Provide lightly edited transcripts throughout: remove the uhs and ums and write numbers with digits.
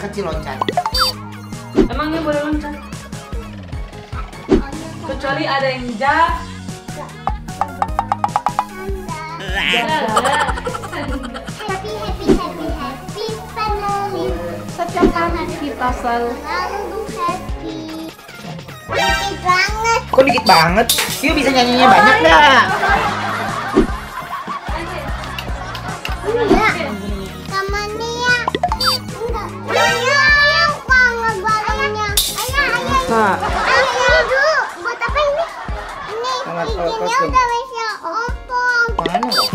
kecil loncat. Emangnya boleh loncat? Kecuali ada yang jalan. Happy family. Setiap kali kita selalu happy. Dikit banget. Kok dikit banget? Yuk bisa nyanyinya banyak nggak? Enggak. Kamarnya ya. Enggak. Ayah, banget balonnya. Ayah. Ayah dulu. Buat apa ini? Ini Sangat giginya fokus dong. udah bisa ompong. Mana kok?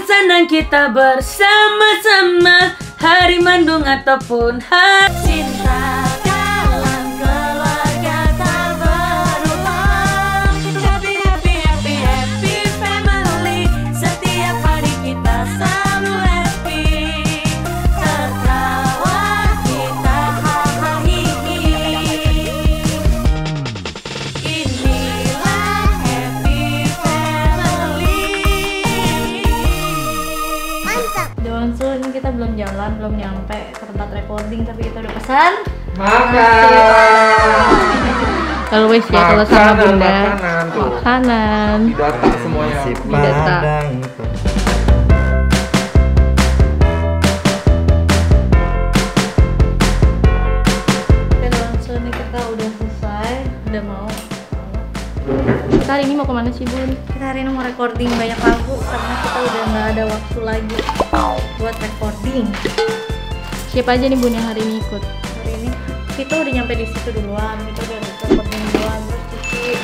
senang kita bersama-sama, hari mendung ataupun hari cinta dalam keluarga tak berulang. Happy, happy, happy, happy family. Setiap hari kita selalu happy. Tertawa kita hahaha hihi. Inilah happy family. Mantap. Donsu, ini kita belum jalan, belum nyampe ke tempat recording, tapi kita udah pesan. Kalau wes ya, kalau sama bunda. Makanan tuh. Makanan. Data semuanya. Data. Oke Donsu, ini kita udah selesai, udah mau. Kita hari ini mau kemana sih Bun? Kita hari ini mau recording banyak lagu karena kita udah nggak ada waktu lagi buat recording. Siapa aja nih Bun yang hari ini ikut? Hari ini kita udah nyampe di situ duluan, kita udah recording duluan, terus Cici,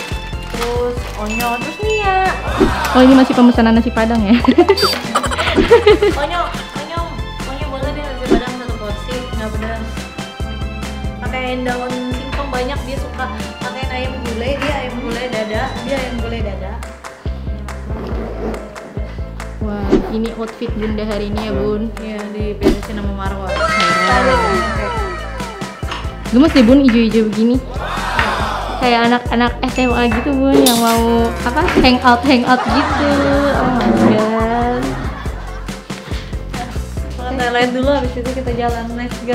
terus Onyo, terus Nia. Oh ini masih pemesanan nasi padang ya? Onyo boleh deh nasi padang satu porsi, nggak pedas. Pakai daun singkong banyak, dia suka pakai ayam gulai, dia ayam gulai dada. Wah, ini outfit bunda hari ini ya Bun. Iya, diberesin sama Marwa. Gemes deh Bun, ijo-ijo begini. Kayak anak-anak SMA gitu Bun, yang mau apa? Hangout gitu. Oh my god. Kita lihat dulu, habis itu kita jalan. Let's go.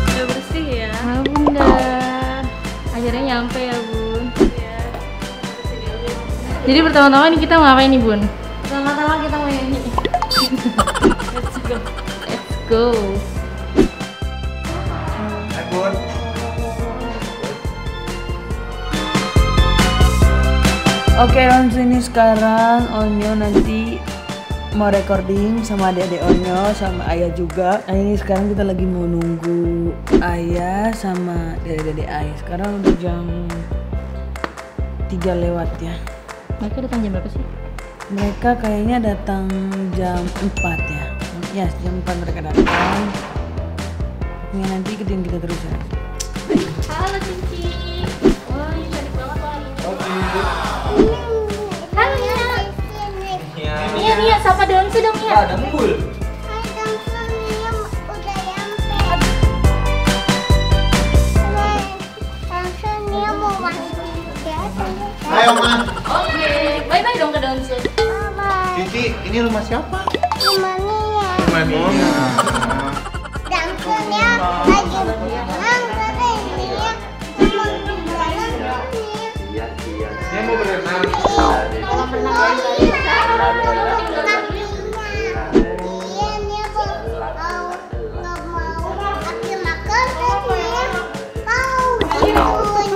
Udah bersih ya? Ah, bunda. Akhirnya nyampe ya Bun. Iya. Jadi pertama-tama nih kita mau ngapain nih Bun? Pertama-tama kita mau nyanyi. Let's go. Bun. Oke, Onsu, ini sekarang Onyo nanti mau recording sama adik-adik Onyo, sama Ayah juga. Nah ini sekarang kita lagi mau nunggu Ayah sama adik-adik Ayah. Sekarang udah jam 3 lewat ya. Mereka datang jam berapa sih? Mereka kayaknya datang jam 4 ya. Ya, jam 4 mereka datang. Pokoknya nanti ikutin kita terus ya. Halo Cici. Wah, ini cantik banget loh hari ini. Halo ya. Iya, sapa Donsu dong ya. Ada mul. Hai Damsonnya udah nyampe. Damsonnya mau masuk ya. Ayo Ma. Oke, bye-bye dong ke Donsu. Bye. Cici, ini rumah siapa? Gimana ya? Mania. Damsonnya lagi berenang ini ya. Emang berenang ini ya. Dia mau berenang. Kolam renang dari iya nih aku nggak mau pakai makan mau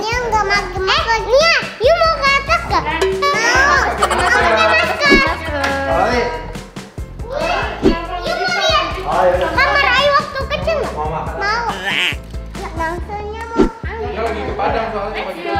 nya nggak makan Nia you mau ke atas gak? Mau aku udah makan Oi. you mau ya kamar ayu waktu kecil nggak? Mau makan. Mau langsungnya mau Dia lagi ke Padang soalnya sama kita.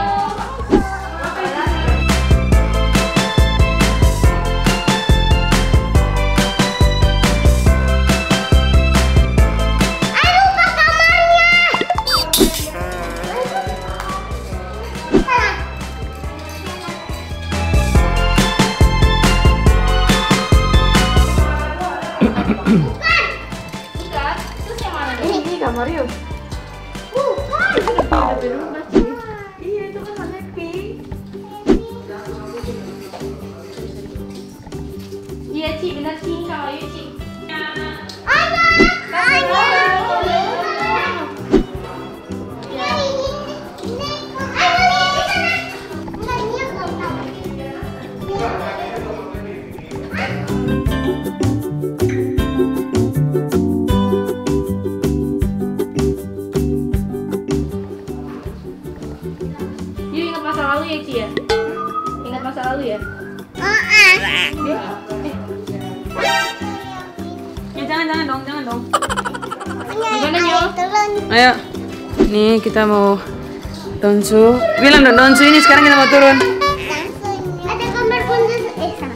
Ini kamar yuk. Iya, itu kan happy. Iya Ci, bener Ci, sama Ayu Ci. Yuk ingat masa lalu ya Ci ya. Ingat masa lalu ya. Jangan dong. Gimana Yuk? Ayo. Nih kita mau Donsu. Bilang dong Donsu ini sekarang kita mau turun. Ada gambar Bundes sana.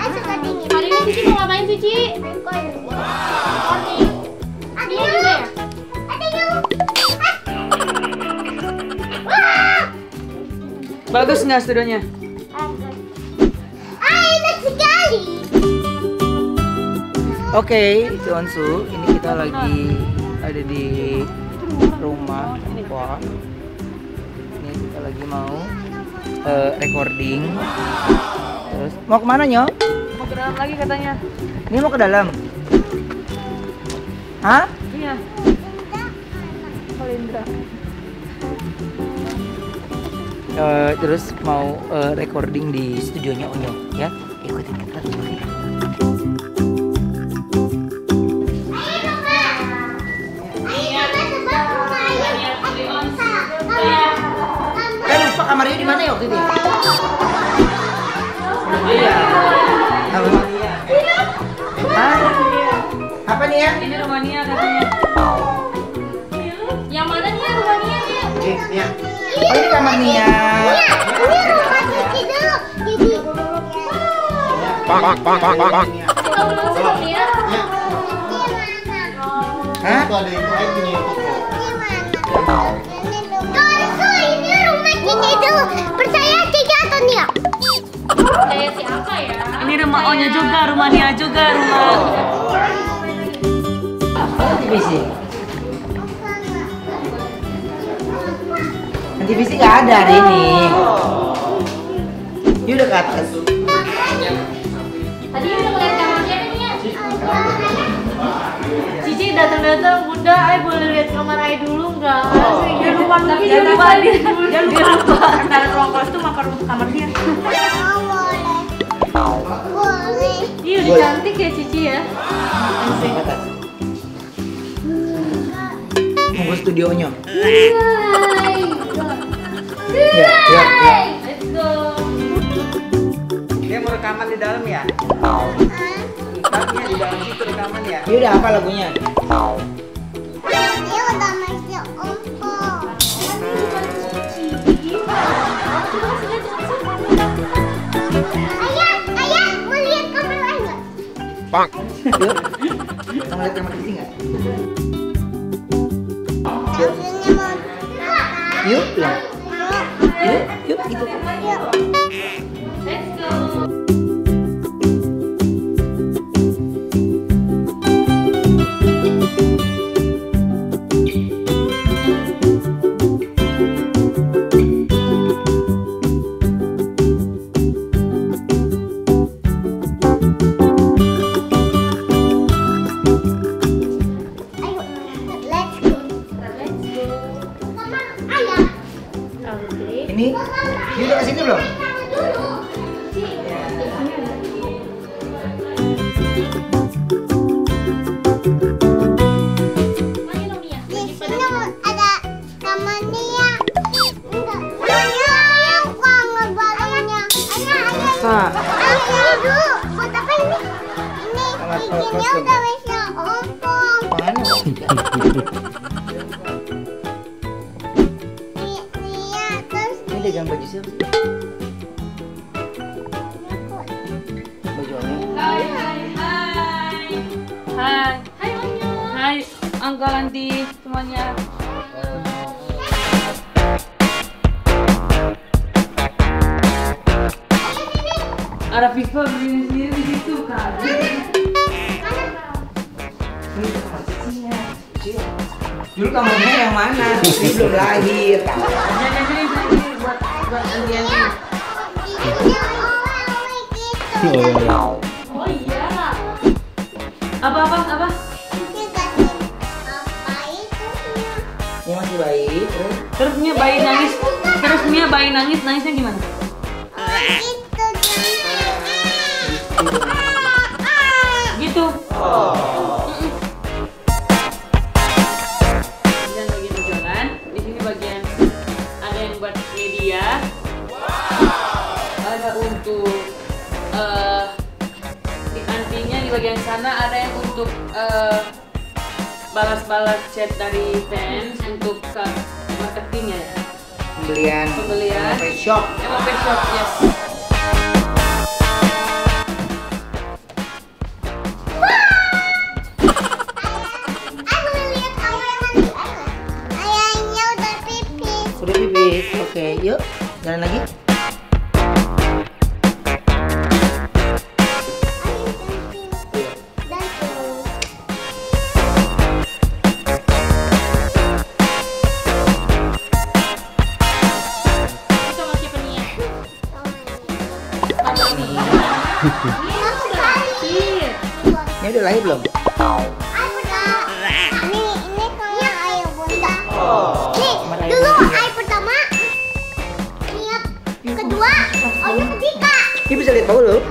Suka dingin. Hari ini Cici mau ngapain sih Ci? Ada Iya juga ya? Bagus nggak studionya? Enak sekali. Oke, itu Onsu. Ini kita lagi ada di rumah Wah. Ini kita lagi mau recording. Terus mau kemana Nyo? Mau ke dalam lagi katanya. Ini mau ke dalam? Hah? Iya. Kolindra. Terus mau recording di studionya Onyo ya. Ikutin kita oke. Lupa kamarnya di mana ya waktu itu? Iya. Hah? Apa nih ya? Ini Rumania katanya. Yang mana nih ya rumah Nia Nia? Ya. Oh ini kamar Nia. Ini rumah Cici dulu. Jadi Kita ulang sama Nia. Hah? ini rumah Cici dulu. Percaya Cici atau Nia? Percaya siapa ya? Ini rumah Onya juga, rumah Nia juga, rumah. TVC. TVC nggak ada hari ini. Dia udah ke atas. Tadi udah ngeliat kamarnya kan Nia? Cici datang-datang, Bunda, Ay boleh lihat kamar Ay dulu nggak? Dia lupa, tapi dia lupa dia lupa antara ruang kelas itu sama kamar dia. Boleh. Iya udah cantik ya Cici ya. Asik. Tunggu studionya. Hai. Ya. Let's go. Dia mau rekaman di dalam ya? Ikatnya di dalam situ rekaman ya? Dia udah apa lagunya? Dia udah masuk ompong. Ayah, mau lihat kamar lain nggak? Yuk. Kita ngeliat kamar TVC nggak? Langsungnya mau. Yuk. Yuk gitu. Let's go. Ayo, let's go. Kamar ayah. Oke. Ini dia udah kesini belum? Di sini ada kamar Nia. Enggak. Ayah, kok ngebaliknya? Ayah. Ayah dulu. Buat apa ini? Ini giginya udah bisa ompong. Mana? Nia, terus Ini dagang baju siapa? Baju Onyo. Hai. Hai Onyo. Hai, Uncle Aunty semuanya. Ada FIFA berdiri sendiri di situ kan. Dulu kamarnya yang mana? Ini belum lahir. Jangan sini buat Giginya oleh gitu. Oh iya. Apa? Dia kasih apa itu? Ini masih baik. Terus Terus Mia bayi nangis. Terus Mia bayi nangisnya gimana? Gitu Gitu. Dan bagian jualan, di sini bagian ada yang buat media, ada untuk di antinya di bagian sana ada yang untuk balas-balas chat dari fans untuk ke marketingnya ya. Pembelian. MOP Shop. MOP Shop, yes. Aku lihat ayahnya udah pipis. Udah pipis. Oke, yuk jalan lagi. Itu sama siapa nih ya? Apa ini? Ini udah lahir belum? Ini kayak ayah bunda. Nih, dulu ayah pertama, lihat kedua, ayah ketiga. Ini bisa lihat bau loh.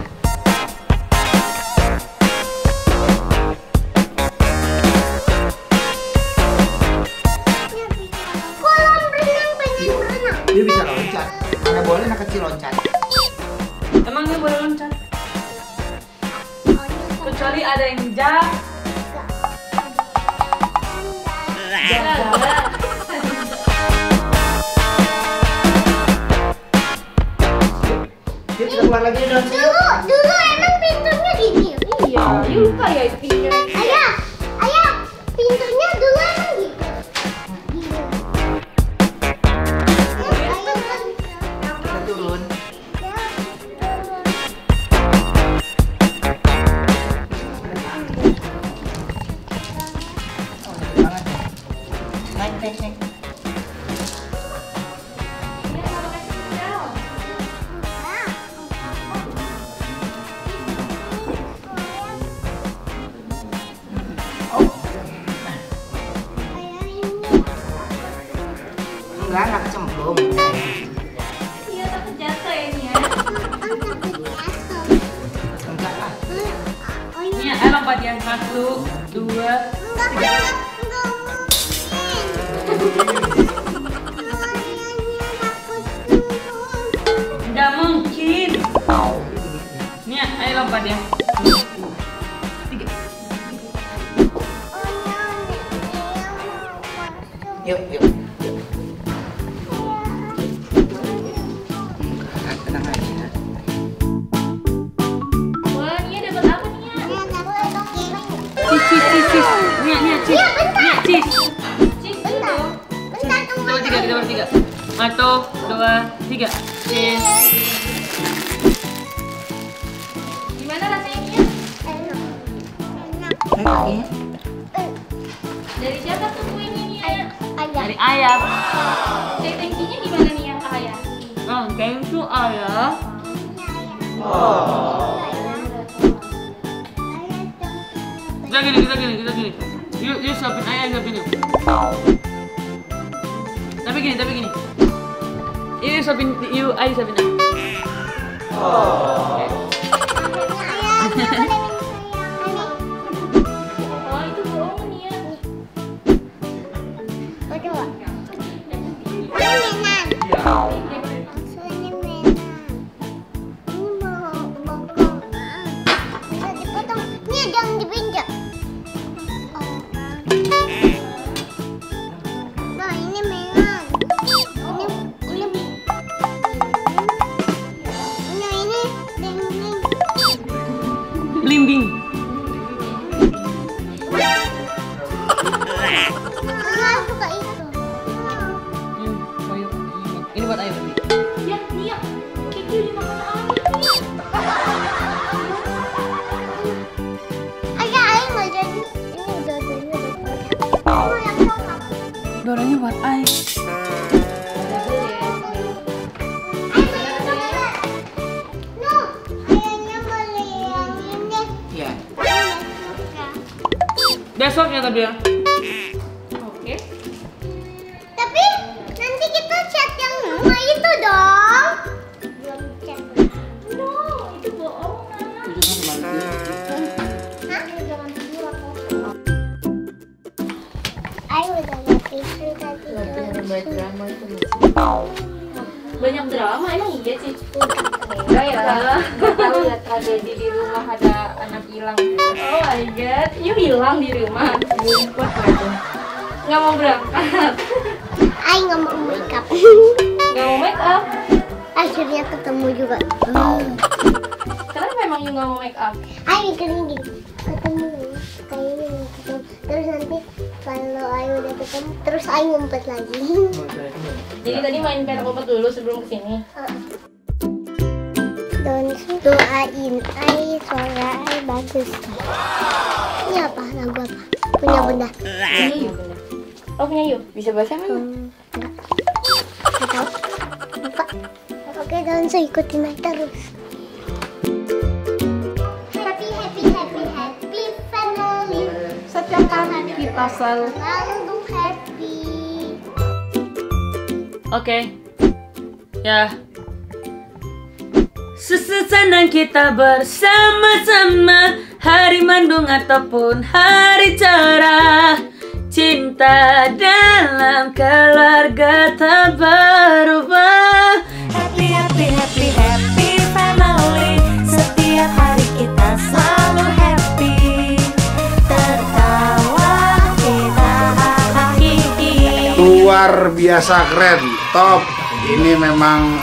Kolam renang, pengen berenang. Dia bisa loncat. Mana boleh anak kecil loncat. Emang dia boleh loncat? Kecuali ada yang jaga. Dia bisa keluar lagi dalam sini. Dulu emang pintunya gini. Iya, lupa ya pintunya. Ayah, pintunya dulu emang gitu. Kita turun. Naik, naik, naik. Enggak, anak cemplung. Iya, takut jatuh ya ini ya. Enggak lah. Mia, ayo lompat ya. 1, 2, nggak mungkin. Mia, ayo lompat ya. 3. Yuk, yuk. Tenang aja. Wah, Nia dapat apa nih ya? Cis. Mia, cis. Mia, cis. Cheese dulu. Kita bertiga. 1, 2, 3. Cis. Gimana rasanya Nia? Naik kakinya. Dari siapa tuh kuenya Nia? Dari ayam. Thank-you-nya gimana nih yang ke ayah? Thank you ayah. Kita gini. Yuk suapin ayah, suapin yuk. Tapi gini. Ini suapin, yuk ayah suapin ayah. Oh, itu bohong Nia. Jangan dipinjak. Nah, ini mainan. Ini dinding. Limbing. Aku suka itu. Ini buat ayah berarti. Ya, Nia. Kiki dimakan ayah. Ayah nggak jadi. Ini udah jadi. Oh, yang sama. Doranya buat ayah. Besok ya tapi ya. Oke. Tapi nanti kita chat yang rumah itu dong. Belum chat. No, itu bohongan. Hah? Jangan tidur aku. Ayo udah latihan tadi. Banyak drama emang iya sih. Enggak ya salah. Tahu ya tragedi di rumah ada anak hilang. Oh my god, you hilang di rumah. Nggak mau berangkat. Ayo nggak mau make up. Nggak mau make up. Akhirnya ketemu juga. Kenapa memang you nggak mau make up? Ayo mikirnya gini. Ketemu kayaknya mau ketemu. Terus nanti kalau Ayo udah ketemu, terus Ayo ngumpet lagi. Jadi tadi main petak umpet dulu sebelum kesini. Doain Ayo suara Ayo bagus. Ini apa? Lagu apa? Punya bunda. Punya you, bunda. Oh punya you. Bisa bahasa mana? Enggak. Nggak tahu. Lupa. Oke, dan saya ikutin aja terus. Happy, happy, happy, happy family. Setiap kali kita selalu. Selalu happy. Oke. Ya. Senang kita bersama-sama, hari mendung ataupun hari cerah. Cinta dalam keluarga tak berubah. Happy, happy, happy, happy family. Setiap hari kita selalu happy. Tertawa kita hahaha. Luar biasa keren, top. Ini memang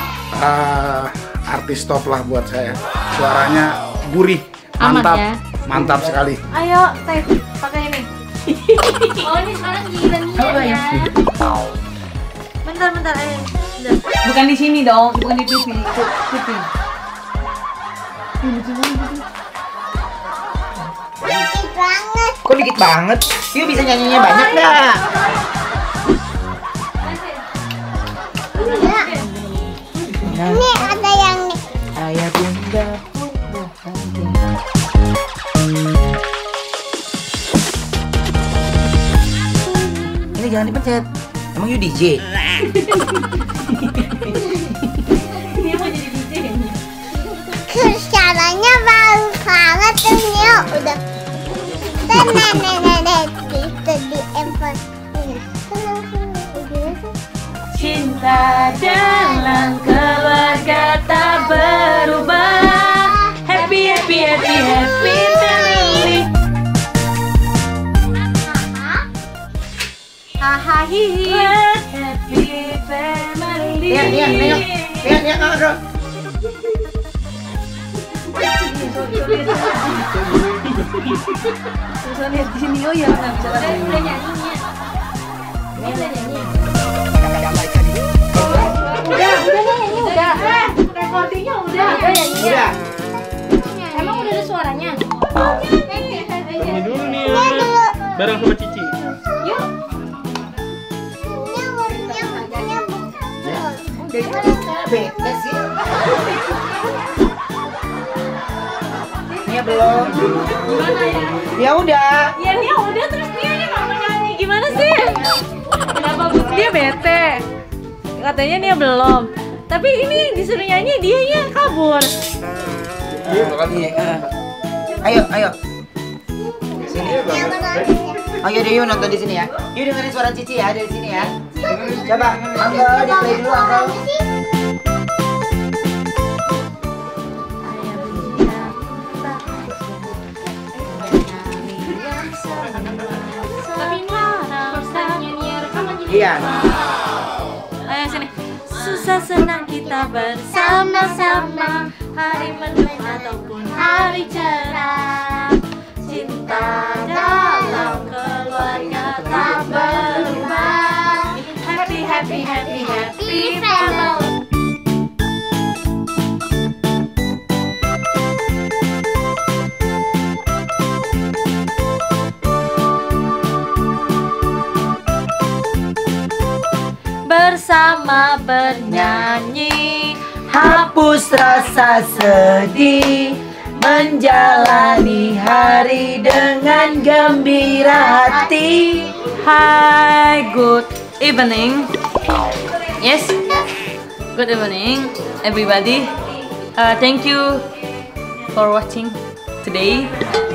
artis top lah buat saya. Suaranya gurih, mantap, Amat ya? mantap sekali. Ayo teh pakai ini. Oh ini sekarang gila ya. Bentar ayo. Bukan di sini dong, bukan di TV. TV. Dikit banget. Kok dikit banget? Yuk bisa nyanyinya banyak nggak? Ya. Ini ada yang nih. Ayah bunda punya hati. Ini jangan dipencet. Emang you DJ? Dia mau jadi DJ ini. Caranya bagus banget tuh Nio. Udah. Nenek itu di empot. Cinta dalam keluarga tak berubah. Happy, happy, happy, happy family. Hahaha hihi. Happy family. Nia, aduh. Susah lihat di sini, oh ya nggak bisa lagi. Udah nyanyinya. Ini udah nyanyi. Udah nyanyi udah. Recordingnya udah. Udah nyanyi. Udah. Emang udah ada suaranya? Ini dulu nih bareng sama Cici. Yuk. Bete sih. Nia belum. Gimana ya? Ya udah. Ya Nia udah terus Nia nggak mau nyanyi gimana sih? Kenapa dia bete? Katanya Nia belum. Tapi ini disuruh nyanyi dianya kabur. Ayo. Sini. Ayo deh, yuk nonton di sini ya. Yuk dengerin suara Cici ya dari sini ya. Coba, Uncle, di play dulu Uncle. Tapi Nia rekaman jadi. Iya. Ayo sini. Susah senang kita bersama-sama, hari mendung ataupun hari cerah. Cinta dalam keluarga tak berubah. Happy, happy, happy, happy family. Bersama bernyanyi, Hapus rasa sedih, menjalani hari dengan gembira hati. Hi, good evening. Yes, good evening, everybody. Thank you for watching today.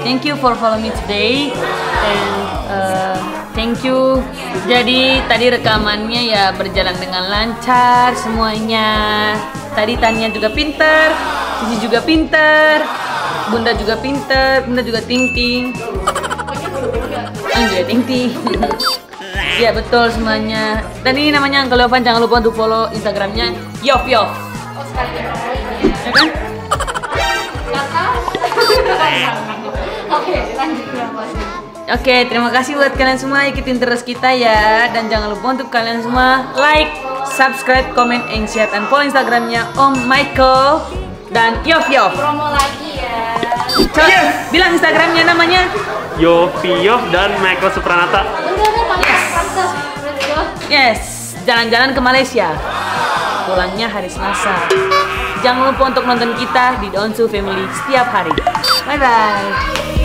Thank you for follow me today. And thank you. Jadi tadi rekamannya ya berjalan dengan lancar semuanya. Tadi Tania juga pinter, Cici juga pinter, Bunda juga pinter, Bunda juga ting-ting. Juga ting-ting. Ya betul semuanya. Dan ini namanya Uncle Yovan, jangan lupa untuk follow Instagramnya Yof Yof. Ya kan? Oke, terima kasih buat kalian semua, ikutin terus kita ya. Dan jangan lupa untuk kalian semua like, subscribe, comment, and share, dan follow Instagramnya Om Michael dan Yof Yof. Promo lagi ya. Coba bilang Instagramnya namanya Yof dan Michael Supranata. Yes, jalan-jalan ke Malaysia. Pulangnya hari Selasa. Jangan lupa untuk nonton kita di Donsu Family setiap hari. Bye bye.